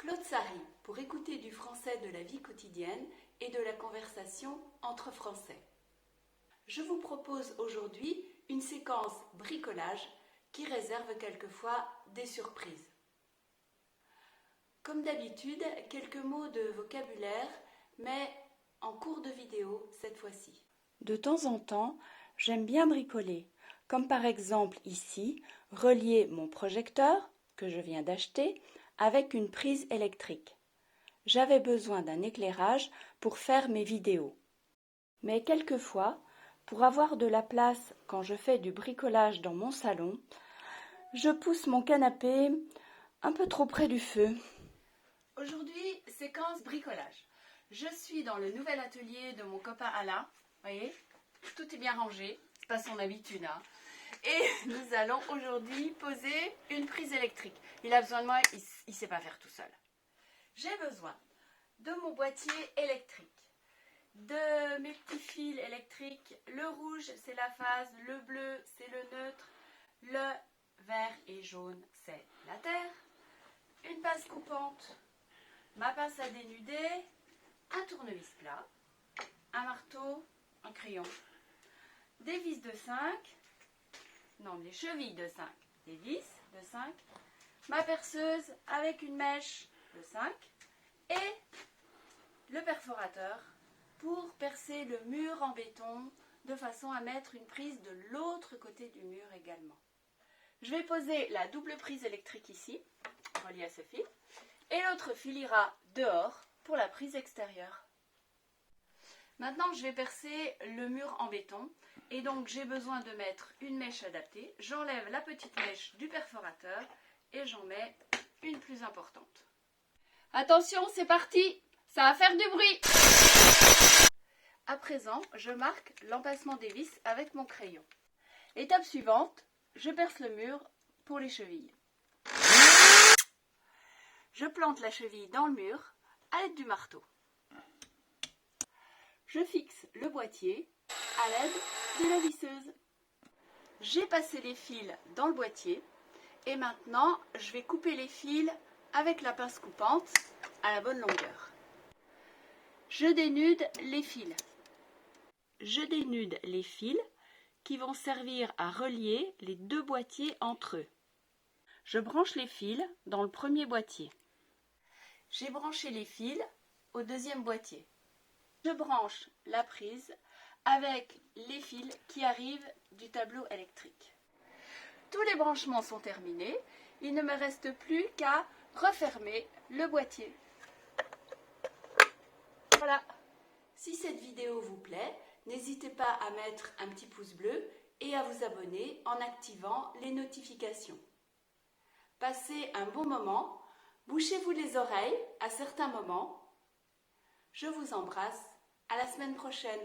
Claude Sari pour écouter du français de la vie quotidienne et de la conversation entre Français. Je vous propose aujourd'hui une séquence bricolage qui réserve quelquefois des surprises. Comme d'habitude, quelques mots de vocabulaire, mais en cours de vidéo cette fois-ci. De temps en temps, j'aime bien bricoler, comme par exemple ici, relier mon projecteur, que je viens d'acheter, avec une prise électrique. J'avais besoin d'un éclairage pour faire mes vidéos. Mais quelquefois, pour avoir de la place quand je fais du bricolage dans mon salon, je pousse mon canapé un peu trop près du feu. Aujourd'hui, séquence bricolage. Je suis dans le nouvel atelier de mon copain Alain. Vous voyez, tout est bien rangé, c'est pas son habitude. Et nous allons aujourd'hui poser une prise électrique. Il a besoin de moi, il ne sait pas faire tout seul. J'ai besoin de mon boîtier électrique, de mes petits fils électriques. Le rouge, c'est la phase, le bleu, c'est le neutre, le vert et jaune, c'est la terre, une pince coupante, ma pince à dénuder, un tournevis plat, un marteau, un crayon, des vis de 5, des chevilles de 5, des vis de 5, ma perceuse avec une mèche de 5 et le perforateur pour percer le mur en béton de façon à mettre une prise de l'autre côté du mur également. Je vais poser la double prise électrique ici, reliée à ce fil, et l'autre fil ira dehors pour la prise extérieure. Maintenant, je vais percer le mur en béton et donc j'ai besoin de mettre une mèche adaptée. J'enlève la petite mèche du perforateur et j'en mets une plus importante. Attention, c'est parti! Ça va faire du bruit! À présent, je marque l'emplacement des vis avec mon crayon. Étape suivante, je perce le mur pour les chevilles. Je plante la cheville dans le mur à l'aide du marteau. Je fixe le boîtier à l'aide de la visseuse. J'ai passé les fils dans le boîtier et maintenant je vais couper les fils avec la pince coupante à la bonne longueur. Je dénude les fils. Je dénude les fils qui vont servir à relier les deux boîtiers entre eux. Je branche les fils dans le premier boîtier. J'ai branché les fils au deuxième boîtier. Je branche la prise avec les fils qui arrivent du tableau électrique. Tous les branchements sont terminés. Il ne me reste plus qu'à refermer le boîtier. Voilà. Si cette vidéo vous plaît, n'hésitez pas à mettre un petit pouce bleu et à vous abonner en activant les notifications. Passez un bon moment. Bouchez-vous les oreilles à certains moments. Je vous embrasse. À la semaine prochaine.